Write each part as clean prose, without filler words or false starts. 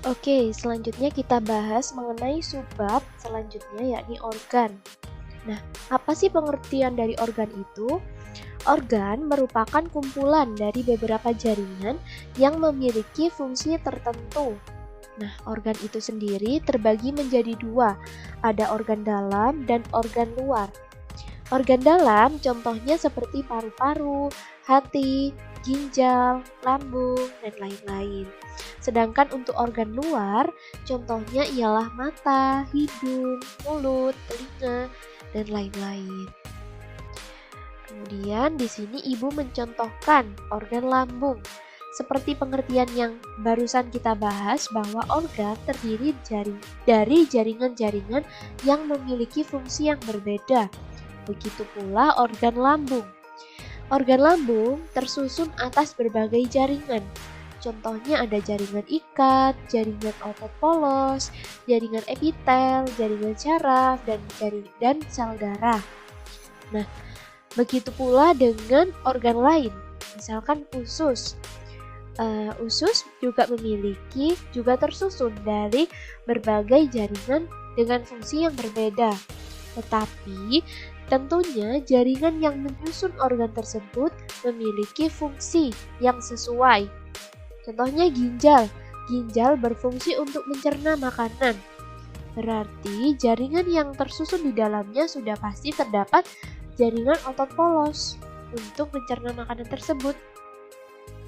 Oke, selanjutnya kita bahas mengenai subbab selanjutnya yakni organ. Nah, apa sih pengertian dari organ itu? Organ merupakan kumpulan dari beberapa jaringan yang memiliki fungsi tertentu. Nah, organ itu sendiri terbagi menjadi dua, ada organ dalam dan organ luar. Organ dalam contohnya seperti paru-paru, hati, ginjal, lambung, dan lain-lain. Sedangkan untuk organ luar, contohnya ialah mata, hidung, mulut, telinga, dan lain-lain. Kemudian di sini ibu mencontohkan organ lambung. Seperti pengertian yang barusan kita bahas bahwa organ terdiri dari jaringan-jaringan yang memiliki fungsi yang berbeda. Begitu pula organ lambung. Organ lambung tersusun atas berbagai jaringan. Contohnya ada jaringan ikat, jaringan otot polos, jaringan epitel, jaringan syaraf, dan sel darah. Nah, begitu pula dengan organ lain, misalkan usus. Usus juga tersusun dari berbagai jaringan dengan fungsi yang berbeda. Tetapi tentunya jaringan yang menyusun organ tersebut memiliki fungsi yang sesuai. Contohnya ginjal. Ginjal berfungsi untuk mencerna makanan. Berarti jaringan yang tersusun di dalamnya sudah pasti terdapat jaringan otot polos untuk mencerna makanan tersebut.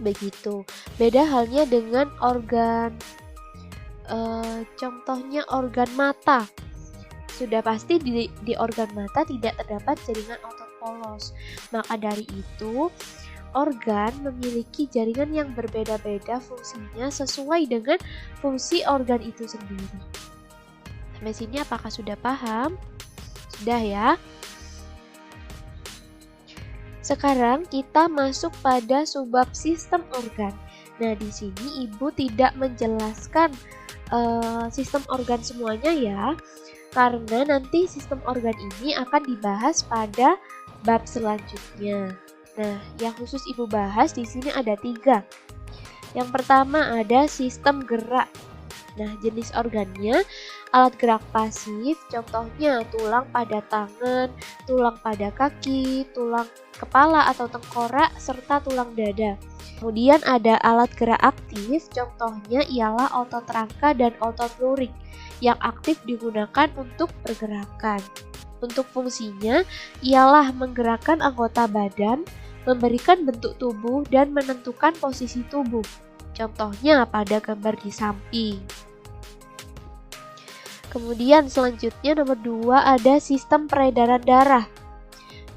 Begitu. Beda halnya dengan organ, contohnya organ mata. Sudah pasti di organ mata tidak terdapat jaringan otot polos. Maka dari itu, organ memiliki jaringan yang berbeda-beda fungsinya sesuai dengan fungsi organ itu sendiri. Sampai sini apakah sudah paham? Sudah ya? Sekarang kita masuk pada subbab sistem organ. Nah, di sini ibu tidak menjelaskan sistem organ semuanya ya, karena nanti sistem organ ini akan dibahas pada bab selanjutnya. Nah, yang khusus ibu bahas di sini ada 3. Yang pertama ada sistem gerak. Nah, jenis organnya alat gerak pasif, contohnya tulang pada tangan, tulang pada kaki, tulang kepala atau tengkorak, serta tulang dada. Kemudian ada alat gerak aktif, contohnya ialah otot rangka dan otot lurik yang aktif digunakan untuk pergerakan. Untuk fungsinya ialah menggerakkan anggota badan, memberikan bentuk tubuh, dan menentukan posisi tubuh. Contohnya pada gambar di samping. Kemudian selanjutnya nomor 2 ada sistem peredaran darah.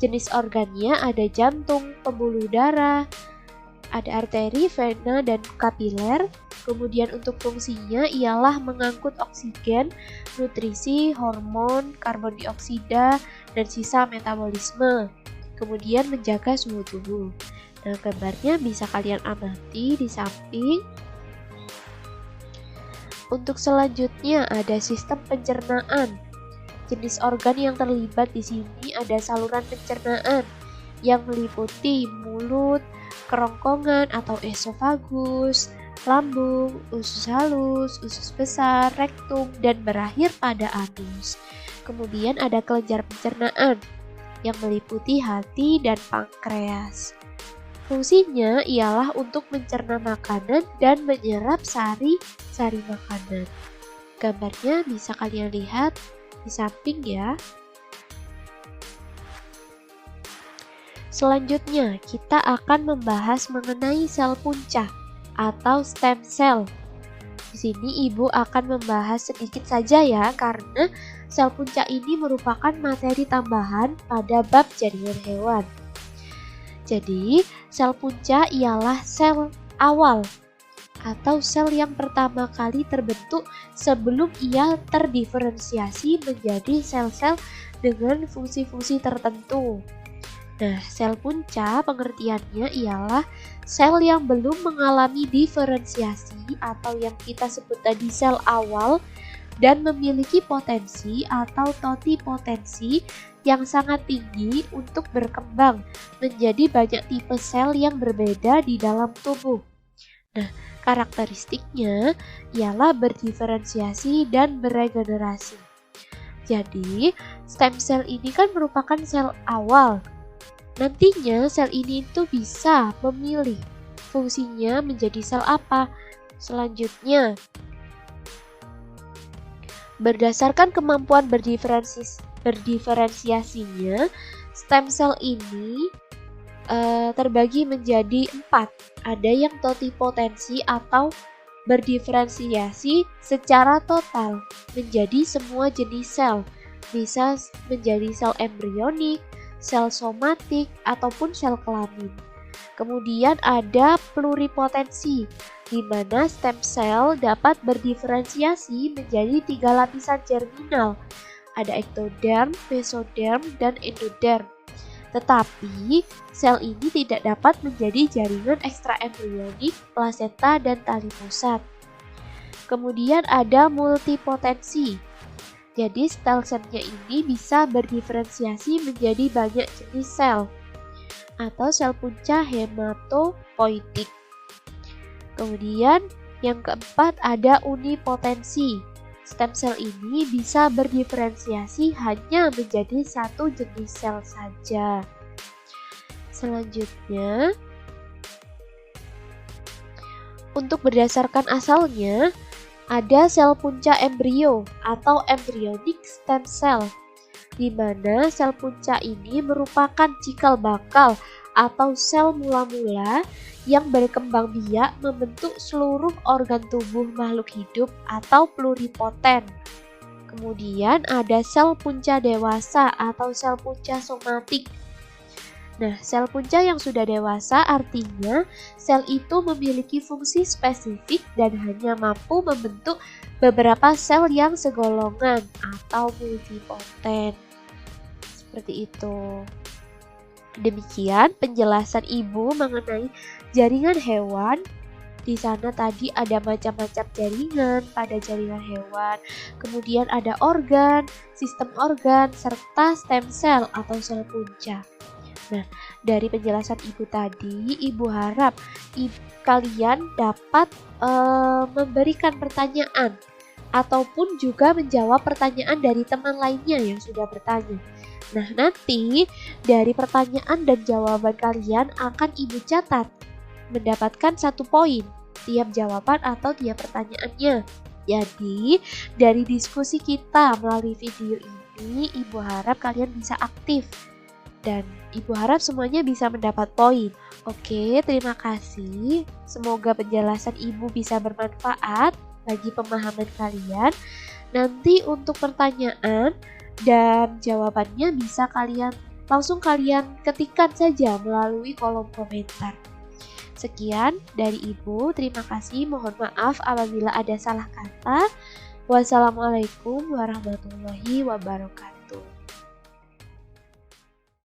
Jenis organnya ada jantung, pembuluh darah, ada arteri, vena, dan kapiler. Kemudian untuk fungsinya ialah mengangkut oksigen, nutrisi, hormon, karbon dioksida, dan sisa metabolisme. Kemudian menjaga suhu tubuh. Nah, gambarnya bisa kalian amati di samping. Untuk selanjutnya ada sistem pencernaan. Jenis organ yang terlibat di sini ada saluran pencernaan yang meliputi mulut, kerongkongan atau esofagus, lambung, usus halus, usus besar, rektum, dan berakhir pada anus. Kemudian ada kelenjar pencernaan yang meliputi hati dan pankreas. Fungsinya ialah untuk mencerna makanan dan menyerap sari-sari makanan. Gambarnya bisa kalian lihat di samping ya. Selanjutnya, kita akan membahas mengenai sel punca atau stem cell. Di sini ibu akan membahas sedikit saja ya, karena sel punca ini merupakan materi tambahan pada bab jaringan hewan. Jadi, sel punca ialah sel awal atau sel yang pertama kali terbentuk sebelum ia terdiferensiasi menjadi sel-sel dengan fungsi-fungsi tertentu. Nah, sel punca pengertiannya ialah sel yang belum mengalami diferensiasi atau yang kita sebut tadi sel awal dan memiliki potensi atau totipotensi yang sangat tinggi untuk berkembang menjadi banyak tipe sel yang berbeda di dalam tubuh. Nah, karakteristiknya ialah berdiferensiasi dan beregenerasi. Jadi, stem cell ini kan merupakan sel awal. Nantinya sel ini itu bisa memilih fungsinya menjadi sel apa. Selanjutnya, berdasarkan kemampuan berdiferensiasinya, stem cell ini terbagi menjadi 4. Ada yang totipotensi atau berdiferensiasi secara total menjadi semua jenis sel. Bisa menjadi sel embrionik, sel somatik, ataupun sel kelamin. Kemudian ada pluripotensi, di mana stem cell dapat berdiferensiasi menjadi 3 lapisan germinal. Ada ektoderm, mesoderm, dan endoderm. Tetapi, sel ini tidak dapat menjadi jaringan ekstraembrionik, plasenta, dan tali pusat. Kemudian ada multipotensi. Jadi, sel-selnya ini bisa berdiferensiasi menjadi banyak jenis sel atau sel punca hematopoietik. Kemudian yang keempat ada unipotensi. Stem cell ini bisa berdiferensiasi hanya menjadi satu jenis sel saja. Selanjutnya, untuk berdasarkan asalnya, ada sel punca embrio atau embryonic stem cell, di mana sel punca ini merupakan cikal bakal atau sel mula-mula yang berkembang biak membentuk seluruh organ tubuh makhluk hidup atau pluripoten. Kemudian ada sel punca dewasa atau sel punca somatik. Nah, sel punca yang sudah dewasa artinya sel itu memiliki fungsi spesifik dan hanya mampu membentuk beberapa sel yang segolongan atau multipoten. Seperti itu. Demikian penjelasan Ibu mengenai jaringan hewan. Di sana tadi ada macam-macam jaringan pada jaringan hewan. Kemudian ada organ, sistem organ, serta stem cell atau sel punca. Nah, dari penjelasan Ibu tadi, Ibu harap kalian dapat memberikan pertanyaan ataupun juga menjawab pertanyaan dari teman lainnya yang sudah bertanya. Nah, nanti dari pertanyaan dan jawaban kalian akan Ibu catat, mendapatkan 1 poin tiap jawaban atau tiap pertanyaannya. Jadi, dari diskusi kita melalui video ini, Ibu harap kalian bisa aktif dan Ibu harap semuanya bisa mendapat poin. Oke, terima kasih. Semoga penjelasan Ibu bisa bermanfaat bagi pemahaman kalian. Nanti untuk pertanyaan dan jawabannya bisa langsung kalian ketikkan saja melalui kolom komentar. Sekian dari Ibu, terima kasih. Mohon maaf apabila ada salah kata. Wassalamualaikum warahmatullahi wabarakatuh.